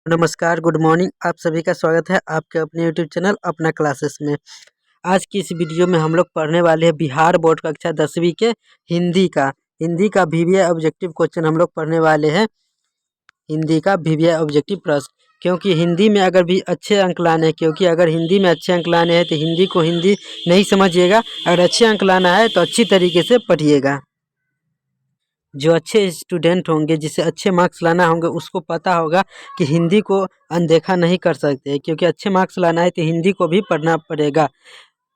नमस्कार, good morning. आप सभी का स्वागत है आपके अपने यूट्यूब चैनल अपना क्लासेस में। आज की इस वीडियो में हम लोग पढ़ने वाले हैं बिहार बोर्ड कक्षा 10वीं के हिंदी का वीवीआई ऑब्जेक्टिव क्वेश्चन हम लोग पढ़ने वाले हैं। हिंदी का वीवीआई ऑब्जेक्टिव प्रश्न, क्योंकि हिंदी में अगर भी अच्छे अंक लाने हैं, क्योंकि अगर हिंदी में अच्छे अंक लाने हैं तो हिंदी को हिंदी नहीं समझिएगा, अगर अच्छे अंक लाना है तो अच्छी तरीके से पढ़िएगा। जो अच्छे स्टूडेंट होंगे, जिसे अच्छे मार्क्स लाना होंगे, उसको पता होगा कि हिंदी को अनदेखा नहीं कर सकते, क्योंकि अच्छे मार्क्स लाना है तो हिंदी को भी पढ़ना पड़ेगा।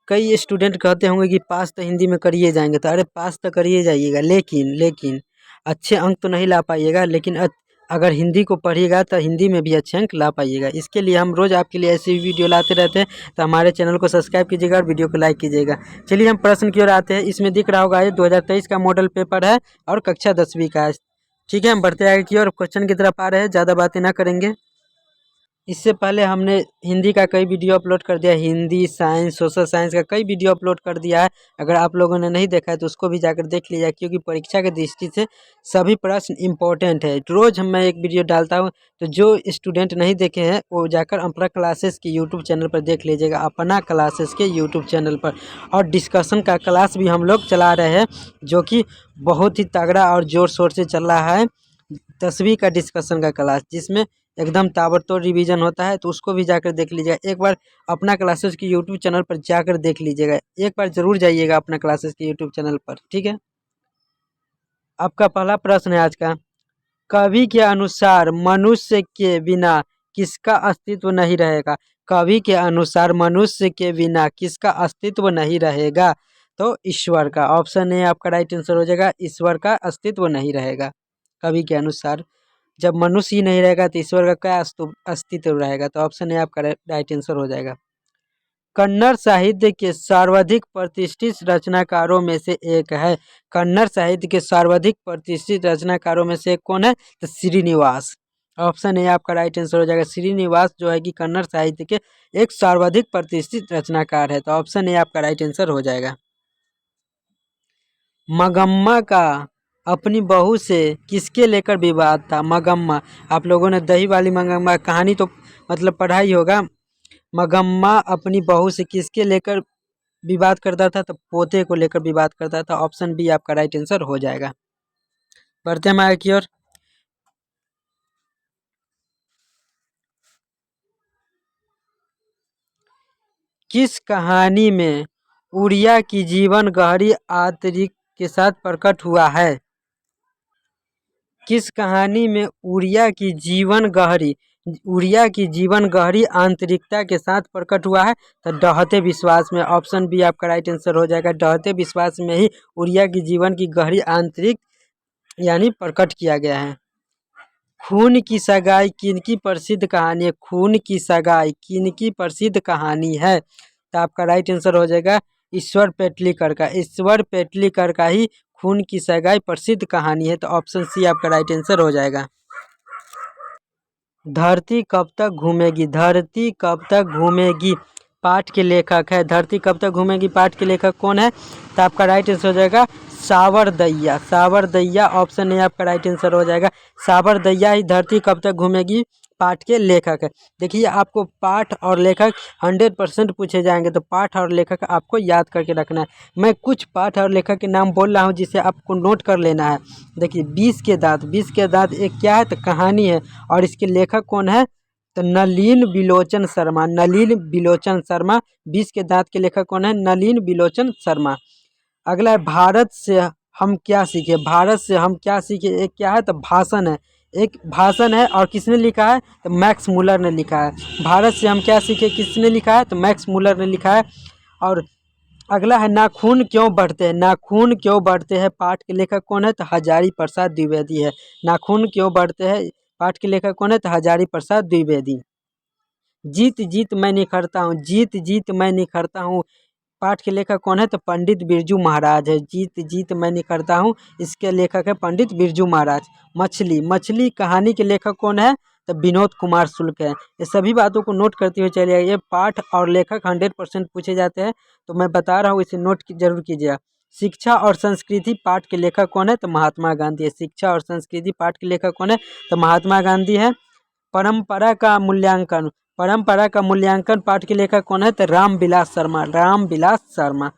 कई स्टूडेंट कहते होंगे कि पास तो हिंदी में करिए जाएंगे, तो अरे पास तो करिए जाइएगा, लेकिन अच्छे अंक तो नहीं ला पाइएगा। लेकिन अगर हिंदी को पढ़िएगा तो हिंदी में भी अच्छे अंक ला पाइएगा। इसके लिए हम रोज़ आपके लिए ऐसी वीडियो लाते रहते हैं, तो हमारे चैनल को सब्सक्राइब कीजिएगा और वीडियो को लाइक कीजिएगा। चलिए हम प्रश्न की ओर आते हैं। इसमें दिख रहा होगा ये 2023 का मॉडल पेपर है और कक्षा 10वीं का है। ठीक है, हम बढ़ते आगे की ओर क्वेश्चन की तरफ आ रहे हैं, ज़्यादा बातें ना करेंगे। इससे पहले हमने हिंदी का कई वीडियो अपलोड कर दिया, हिंदी, साइंस, सोशल साइंस का कई वीडियो अपलोड कर दिया है। अगर आप लोगों ने नहीं देखा है तो उसको भी जाकर देख लीजिए, क्योंकि परीक्षा की दृष्टि से सभी प्रश्न इम्पोर्टेंट है। रोज़ मैं एक वीडियो डालता हूँ, तो जो स्टूडेंट नहीं देखे हैं वो जाकर अपना क्लासेस के यूट्यूब चैनल पर देख लीजिएगा, अपना क्लासेस के यूट्यूब चैनल पर। और डिस्कशन का क्लास भी हम लोग चला रहे हैं, जो कि बहुत ही तगड़ा और ज़ोर शोर से चल रहा है। 10वीं का डिस्कशन का क्लास, जिसमें एकदम ताबड़तोड़ रिवीजन होता है, तो उसको भी जाकर देख लीजिएगा। एक बार अपना क्लासेस की यूट्यूब चैनल पर जाकर देख लीजिएगा, एक बार ज़रूर जाइएगा अपना क्लासेस के यूट्यूब चैनल पर। ठीक है, आपका पहला प्रश्न है आज का। कवि के अनुसार मनुष्य के बिना किसका अस्तित्व नहीं रहेगा? कवि के अनुसार मनुष्य के बिना किसका अस्तित्व नहीं रहेगा? तो ईश्वर का। ऑप्शन ए आपका राइट आंसर हो जाएगा, ईश्वर का अस्तित्व नहीं रहेगा। कवि के अनुसार जब मनुष्य ही नहीं रहेगा तो ईश्वर का क्या अस्तित्व रहेगा? तो ऑप्शन ए आपका राइट आंसर हो जाएगा। कन्नड़ साहित्य के सर्वाधिक प्रतिष्ठित रचनाकारों में से एक है। कन्नड़ साहित्य के सर्वाधिक प्रतिष्ठित रचनाकारों में से एक कौन है? तो श्रीनिवास। ऑप्शन ए आपका राइट आंसर हो जाएगा। श्रीनिवास जो है कि कन्नड़ साहित्य के एक सर्वाधिक प्रतिष्ठित रचनाकार है, तो ऑप्शन ए आपका राइट आंसर हो जाएगा। मगम्मा का अपनी बहू से किसके लेकर विवाद था? मगम्मा, आप लोगों ने दही वाली मगम्मा कहानी तो मतलब पढ़ा ही होगा। मगम्मा अपनी बहू से किसके लेकर विवाद करता था? तो पोते को लेकर विवाद करता था। ऑप्शन बी आपका राइट आंसर हो जाएगा। बढ़ते हैं आगे की ओर। किस कहानी में उड़िया की जीवन गहरी आंतरिक के साथ प्रकट हुआ है? किस कहानी में उड़िया की जीवन गहरी आंतरिकता के साथ प्रकट हुआ है? तो डहते विश्वास में। ऑप्शन बी आपका राइट आंसर हो जाएगा। डहते विश्वास में ही उड़िया की जीवन की गहरी आंतरिक यानी प्रकट किया गया है। खून की सगाई किनकी प्रसिद्ध कहानी है? खून की सगाई किनकी प्रसिद्ध कहानी है? तो आपका राइट आंसर हो जाएगा ईश्वर पेटलीकर का। ईश्वर पेटलीकर का ही खून की सगाई प्रसिद्ध कहानी है, तो ऑप्शन सी आपका राइट आंसर हो जाएगा। धरती कब तक घूमेगी? धरती कब तक घूमेगी पाठ के लेखक है। धरती कब तक घूमेगी पाठ के लेखक कौन है? तो आपका राइट आंसर हो जाएगा सावरदैया। सावरदैया, ऑप्शन ए आपका राइट आंसर हो जाएगा। सावरदैया ही धरती कब तक घूमेगी पाठ के लेखक है। देखिए, आपको पाठ और लेखक 100% पूछे जाएंगे, तो पाठ और लेखक आपको याद करके रखना है। मैं कुछ पाठ और लेखक के नाम बोल रहा हूँ, जिसे आपको नोट कर लेना है। देखिए, 20 के दांत एक क्या है? तो कहानी है, और इसके लेखक कौन है? तो नलिन बिलोचन शर्मा। नलिन बिलोचन शर्मा 20 के दांत के लेखक कौन है? नलिन बिलोचन शर्मा। अगला है भारत से हम क्या सीखे? भारत से हम क्या सीखे एक क्या है? तो भाषण है। एक भाषण है, और किसने लिखा है? तो मैक्स मुलर ने लिखा है। भारत से हम क्या सीखे किसने लिखा है? तो मैक्स मुलर ने लिखा है। और अगला है नाखून क्यों बढ़ते हैं? नाखून क्यों बढ़ते हैं पाठ के लेखक कौन है? तो हजारी प्रसाद द्विवेदी है। नाखून क्यों बढ़ते हैं पाठ के लेखक कौन है? तो हजारी प्रसाद द्विवेदी। जीत जीत मैं निखरता हूँ, जीत जीत मैं निखरता हूँ पाठ के लेखक कौन है? तो पंडित बिरजू महाराज है। जीत जीत मैं निखरता हूँ, इसके लेखक है पंडित बिरजू महाराज। मछली, मछली कहानी के लेखक कौन है? तो विनोद कुमार शुक्ल है। ये सभी बातों को नोट करते हुए चलिए। ये पाठ और लेखक 100% पूछे जाते हैं, तो मैं बता रहा हूँ, इसे नोट जरूर कीजिएगा। शिक्षा और संस्कृति पाठ के लेखक कौन है? तो महात्मा गांधी है। शिक्षा और संस्कृति पाठ के लेखक कौन है? तो महात्मा गांधी है। परंपरा का मूल्यांकन, परंपरा का मूल्यांकन पाठ के लेखक कौन है? तो रामविलास शर्मा, रामविलास शर्मा।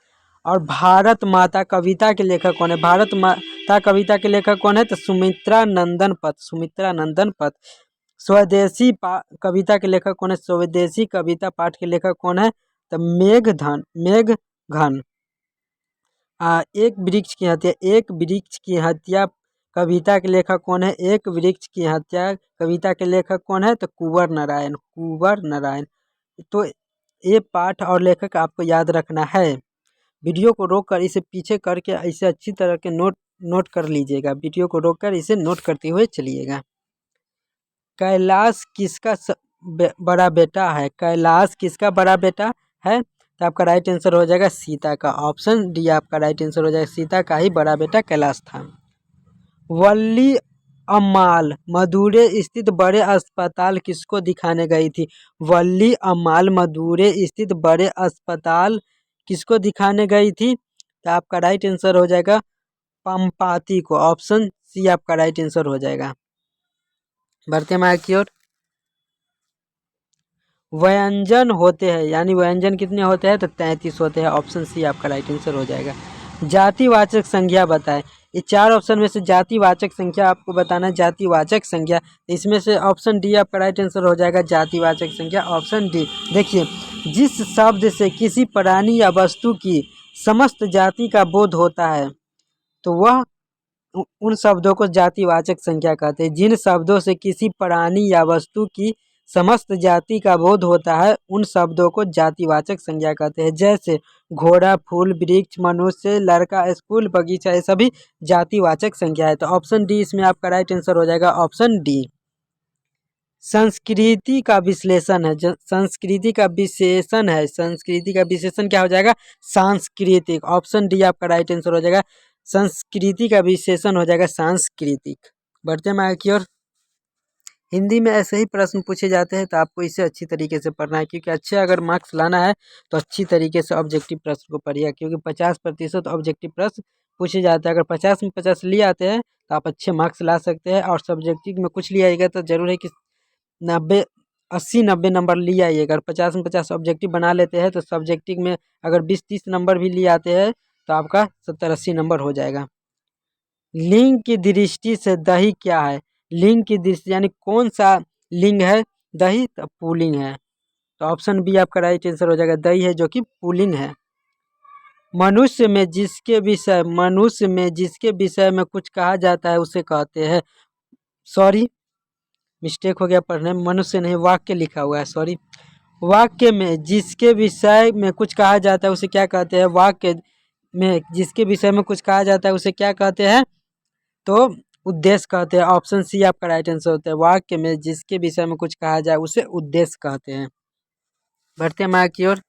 और भारत माता कविता के लेखक कौन है? भारत माता कविता के लेखक कौन है? तो सुमित्रा नंदन पत, सुमित्रा नंदन पत। स्वदेशी कविता के लेखक कौन है? स्वदेशी कविता पाठ के लेखक कौन है? तो मेघधन, मेघघन। एक वृक्ष की हत्या, एक वृक्ष की हत्या कविता के लेखक कौन है? एक वृक्ष की हत्या कविता के लेखक कौन है? तो कुंवर नारायण, कुंवर नारायण। तो ये पाठ और लेखक आपको याद रखना है। वीडियो को रोककर इसे पीछे करके इसे अच्छी तरह के नोट कर लीजिएगा। वीडियो को रोककर इसे नोट करते हुए चलिएगा। कैलाश किसका बड़ा बेटा है? कैलाश किसका बड़ा बेटा है? तो आपका राइट आंसर हो जाएगा सीता का, ऑप्शन डी आपका राइट आंसर हो जाएगा। सीता का ही बड़ा बेटा कैलाश था। वल्ली अम्माल मदुरै स्थित बड़े अस्पताल किसको दिखाने गई थी? वल्ली अम्माल मदुरै स्थित बड़े अस्पताल किसको दिखाने गई थी? तो आपका राइट आंसर हो जाएगा पंपाती को, ऑप्शन सी आपका राइट आंसर हो जाएगा। बढ़ते हैं आगे की ओर। व्यंजन होते हैं, यानी व्यंजन कितने होते हैं? तो 33 होते हैं, ऑप्शन सी आपका राइट आंसर हो जाएगा। जातिवाचक संज्ञा बताएं। ये 4 ऑप्शन में से जातिवाचक संख्या आपको बताना है, जातिवाचक संज्ञा। इसमें से ऑप्शन डी आपका राइट आंसर हो जाएगा, जातिवाचक संख्या, ऑप्शन डी। देखिए, जिस शब्द से किसी प्राणी या वस्तु की समस्त जाति का बोध होता है तो वह उन शब्दों को जातिवाचक संख्या कहते हैं। जिन शब्दों से किसी प्राणी या वस्तु की समस्त जाति का बोध होता है उन शब्दों को जातिवाचक संज्ञा कहते हैं। जैसे घोड़ा, फूल, वृक्ष, मनुष्य, लड़का, स्कूल, बगीचा, ये सभी जातिवाचक संज्ञा है। तो ऑप्शन डी इसमें आपका राइट आंसर हो जाएगा, ऑप्शन डी। संस्कृति का विश्लेषण है, संस्कृति का विशेषण है, संस्कृति का विशेषण क्या हो जाएगा? सांस्कृतिक, ऑप्शन डी आपका राइट आंसर हो जाएगा। संस्कृति का विशेषण हो जाएगा सांस्कृतिक। बढ़ते हैं आगे की ओर। हिंदी में ऐसे ही प्रश्न पूछे जाते हैं तो आपको इसे अच्छी तरीके से पढ़ना है, क्योंकि अच्छे अगर मार्क्स लाना है तो अच्छी तरीके से ऑब्जेक्टिव प्रश्न को पढ़िएगा, क्योंकि 50% ऑब्जेक्टिव प्रश्न पूछे जाते हैं। अगर 50 में 50 लिए आते हैं तो आप अच्छे मार्क्स ला सकते हैं, और सब्जेक्टिव में कुछ लिया आएगा तो जरूर है कि 80-90 नंबर लिए आइएगा। अगर 50 में 50 ऑब्जेक्टिव बना लेते हैं तो सब्जेक्टिव में अगर 20-30 नंबर भी लिए आते हैं तो आपका 70-80 नंबर हो जाएगा। लिंग की दृष्टि से दही क्या है? लिंग की दृष्टि यानी कौन सा लिंग है? दही, तो पुल्लिंग है। तो ऑप्शन बी आपका राइट आंसर हो जाएगा, दही है जो कि पुल्लिंग है। मनुष्य में जिसके विषय में कुछ कहा जाता है उसे कहते हैं, सॉरी मिस्टेक हो गया पढ़ने में, मनुष्य नहीं वाक्य लिखा हुआ है, सॉरी। वाक्य में जिसके विषय में कुछ कहा जाता है उसे क्या कहते हैं? वाक्य में जिसके विषय में कुछ कहा जाता है उसे क्या कहते हैं? तो उद्देश्य कहते हैं, ऑप्शन सी आपका राइट आंसर होता है। वाक्य में जिसके विषय में कुछ कहा जाए उसे उद्देश्य कहते हैं। बढ़ते हैं आगे की ओर।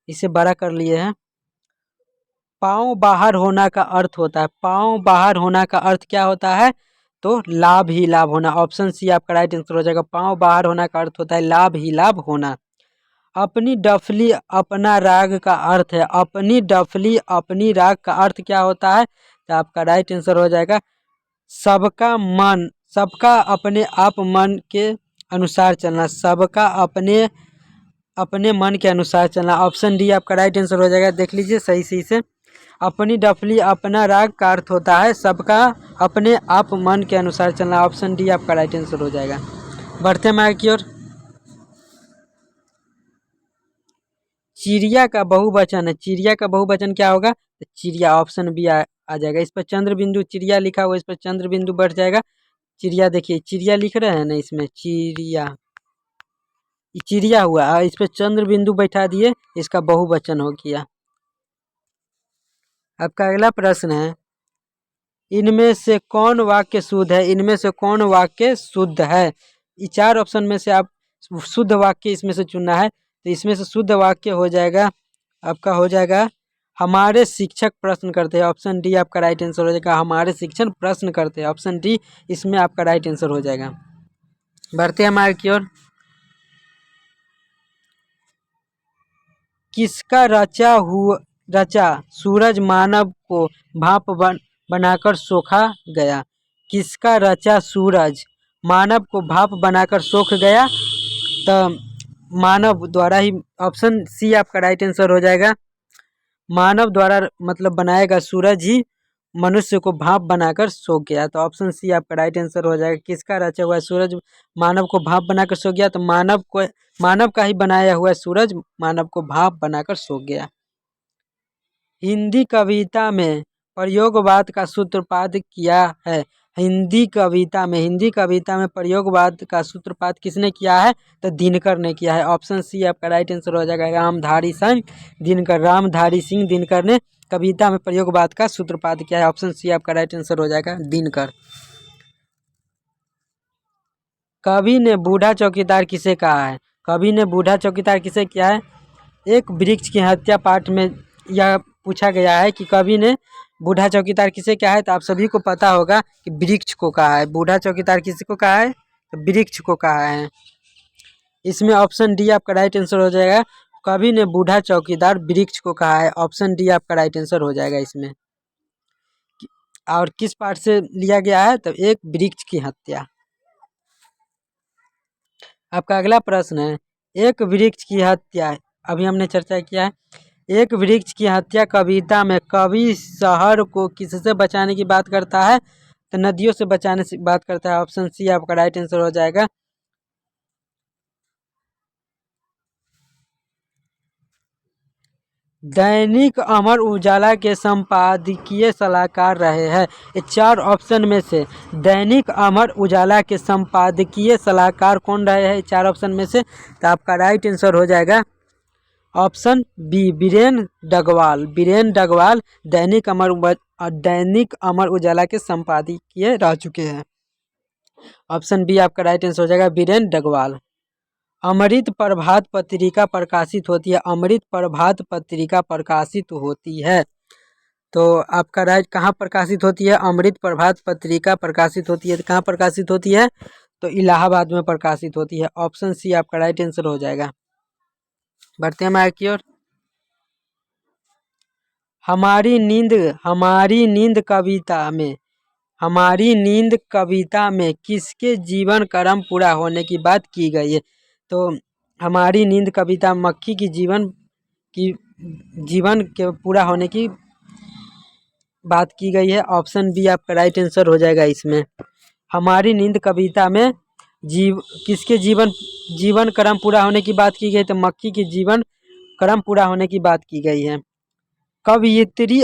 इसे बड़ा कर लिए हैं। पाँव बाहर होना का अर्थ होता है, पाँव बाहर होना का अर्थ क्या होता है? तो लाभ ही लाभ होना, ऑप्शन सी आपका राइट आंसर हो जाएगा। पाँव बाहर होना का अर्थ होता है लाभ ही लाभ होना। अपनी डफली अपना राग का अर्थ है, अपनी डफली अपनी राग का अर्थ क्या होता है? तो आपका राइट आंसर हो जाएगा सबका मन, सबका अपने आप मन के अनुसार चलना, सबका अपने अपने मन के अनुसार चलना, ऑप्शन डी आपका राइट आंसर हो जाएगा। देख लीजिए सही सही से। अपनी डफली अपना राग का अर्थ होता है सबका अपने आप मन के अनुसार चलना, ऑप्शन डी आपका राइट आंसर हो जाएगा। बढ़ते हैं आगे की ओर। चिड़िया का बहुवचन है, चिड़िया का बहुवचन क्या होगा? तो चिड़िया, ऑप्शन बी आ जाएगा। इस पर चंद्र बिंदु चिड़िया लिखा हुआ, इस पर चंद्र बिंदु बढ़ जाएगा। चिड़िया, देखिए चिड़िया लिख रहे हैं ना, इसमें चिड़िया, चिड़िया हुआ, इस पर चंद्र बिंदु बैठा दिए, इसका बहुवचन हो गया। आपका अगला प्रश्न है, इनमें से कौन वाक्य शुद्ध है? इनमें से कौन वाक्य शुद्ध है? ये 4 ऑप्शन में से आप शुद्ध वाक्य इसमें से चुनना है। तो इसमें से शुद्ध वाक्य हो जाएगा आपका, हो जाएगा हमारे शिक्षक प्रश्न करते हैं, ऑप्शन डी आपका राइट आंसर हो जाएगा। हमारे शिक्षक प्रश्न करते हैं, ऑप्शन डी इसमें आपका राइट आंसर हो जाएगा। बढ़ते हैं हमारे की ओर। किसका रचा सूरज मानव को भाप बनाकर सोखा गया? किसका रचा सूरज मानव को भाप बनाकर सोख गया। तो मानव द्वारा ही, ऑप्शन सी आपका राइट आंसर हो जाएगा। मानव द्वारा मतलब बनाया गया सूरज ही मनुष्य को भाप बनाकर सो गया। तो ऑप्शन सी आपका राइट आंसर हो जाएगा। किसका रचा हुआ सूरज मानव को भाप बनाकर सो गया? तो मानव का ही बनाया हुआ सूरज मानव को भाप बनाकर सो गया। हिंदी कविता में प्रयोगवाद का सूत्रपात किया है। हिंदी कविता में प्रयोगवाद का सूत्रपात किसने किया है? तो दिनकर ने किया है। ऑप्शन सी आपका राइट आंसर हो जाएगा। रामधारी सिंह दिनकर ने कविता में प्रयोगवाद का सूत्रपात किया है। ऑप्शन सी आपका राइट आंसर हो जाएगा, दिनकर। कवि ने बूढ़ा चौकीदार किसे कहा है? कवि ने बूढ़ा चौकीदार किसे किया है? एक वृक्ष की हत्या पाठ में यह पूछा गया है कि कवि ने बूढ़ा चौकीदार किसे कहा है। तो आप सभी को पता होगा कि वृक्ष को कहा है। बूढ़ा चौकीदार किसको कहा है? तो वृक्ष को कहा है। इसमें ऑप्शन डी आपका राइट आंसर हो जाएगा। कवि ने बूढ़ा चौकीदार वृक्ष को कहा है। ऑप्शन डी आपका राइट आंसर हो जाएगा इसमें। और किस पाठ से लिया गया है? तो एक वृक्ष की हत्या। आपका अगला प्रश्न है, एक वृक्ष की हत्या, अभी हमने चर्चा किया है। एक वृक्ष की हत्या कविता में कवि शहर को किससे बचाने की बात करता है? तो नदियों से बचाने की बात करता है। ऑप्शन सी आपका राइट आंसर हो जाएगा। दैनिक अमर उजाला के संपादकीय सलाहकार रहे हैं। ये 4 ऑप्शन में से दैनिक अमर उजाला के संपादकीय सलाहकार कौन रहे हैं? 4 ऑप्शन में से तो आपका राइट आंसर हो जाएगा ऑप्शन बी, बीरेन डगवाल दैनिक अमर उजाला के संपादकीय रह चुके हैं। ऑप्शन बी आपका राइट आंसर हो जाएगा, बीरेन डगवाल। अमृत प्रभात पत्रिका प्रकाशित होती है। अमृत प्रभात पत्रिका प्रकाशित होती है। तो आपका राइट, कहाँ प्रकाशित होती है? अमृत प्रभात पत्रिका प्रकाशित होती है। तो कहाँ प्रकाशित होती है? तो इलाहाबाद में प्रकाशित होती है। ऑप्शन सी आपका राइट आंसर हो जाएगा। बढ़ते हैं आगे की ओर। हमारी नींद कविता में किसके जीवन क्रम पूरा होने की बात की गई है? तो हमारी नींद कविता मक्खी की जीवन के पूरा होने की बात की गई है। ऑप्शन बी आपका राइट आंसर हो जाएगा इसमें। हमारी नींद कविता में किसके जीवन क्रम पूरा होने की बात की गई? तो मक्खी के जीवन क्रम पूरा होने की बात की गई है। कवयित्री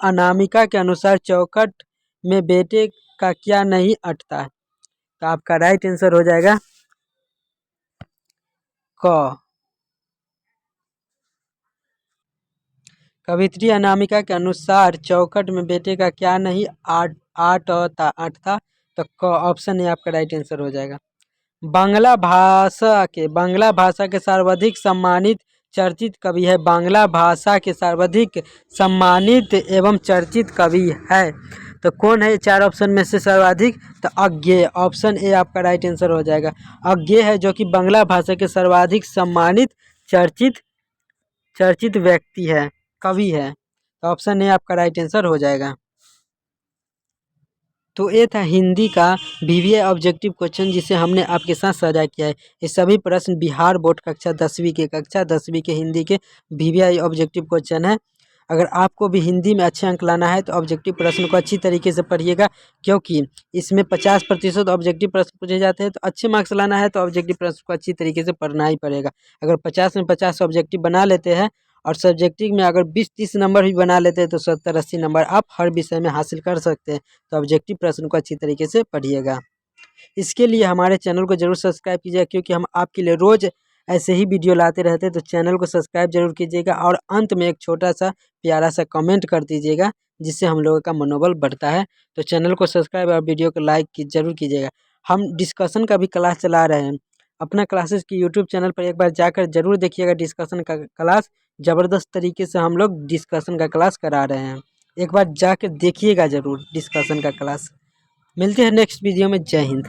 अनामिका के अनुसार चौखट में बेटे का क्या नहीं अटता? तो आपका राइट आंसर हो जाएगा क। कवयित्री अनामिका के अनुसार चौखट में बेटे का क्या नहीं अटता? तो क ऑप्शन है आपका राइट आंसर हो जाएगा। बांग्ला भाषा के सर्वाधिक सम्मानित चर्चित कवि है। बांग्ला भाषा के सर्वाधिक सम्मानित एवं चर्चित कवि है। तो कौन है 4 ऑप्शन में से सर्वाधिक? तो अज्ञेय। ऑप्शन ए आपका राइट आंसर हो जाएगा। अज्ञेय है जो कि बांग्ला भाषा के सर्वाधिक सम्मानित चर्चित व्यक्ति है, कवि है। तो ऑप्शन ए आपका राइट आंसर हो जाएगा। तो ये था हिंदी का वीवीए ऑब्जेक्टिव क्वेश्चन जिसे हमने आपके साथ साझा किया है। ये सभी प्रश्न बिहार बोर्ड कक्षा 10वीं के हिंदी के वीवीए ऑब्जेक्टिव क्वेश्चन है। अगर आपको भी हिंदी में अच्छे अंक लाना है तो ऑब्जेक्टिव प्रश्न को अच्छी तरीके से पढ़िएगा, क्योंकि इसमें 50% ऑब्जेक्टिव प्रश्न पूछे जाते हैं। तो अच्छे मार्क्स लाना है तो ऑब्जेक्टिव प्रश्न को अच्छी तरीके से पढ़ना ही पड़ेगा। अगर 50 में 50 ऑब्जेक्टिव बना लेते हैं और सब्जेक्टिव में अगर 20-30 नंबर भी बना लेते हैं तो 70-80 नंबर आप हर विषय में हासिल कर सकते हैं। तो ऑब्जेक्टिव प्रश्न को अच्छी तरीके से पढ़िएगा। इसके लिए हमारे चैनल को जरूर सब्सक्राइब कीजिएगा, क्योंकि हम आपके लिए रोज़ ऐसे ही वीडियो लाते रहते हैं। तो चैनल को सब्सक्राइब जरूर कीजिएगा और अंत में एक छोटा सा प्यारा सा कमेंट कर दीजिएगा, जिससे हम लोगों का मनोबल बढ़ता है। तो चैनल को सब्सक्राइब और वीडियो को लाइक जरूर कीजिएगा। हम डिस्कशन का भी क्लास चला रहे हैं अपना क्लासेस की यूट्यूब चैनल पर, एक बार जाकर जरूर देखिएगा। डिस्कशन का क्लास ज़बरदस्त तरीके से हम लोग डिस्कशन का क्लास करा रहे हैं। एक बार जाकर देखिएगा ज़रूर डिस्कशन का क्लास। मिलते हैं नेक्स्ट वीडियो में। जय हिंद।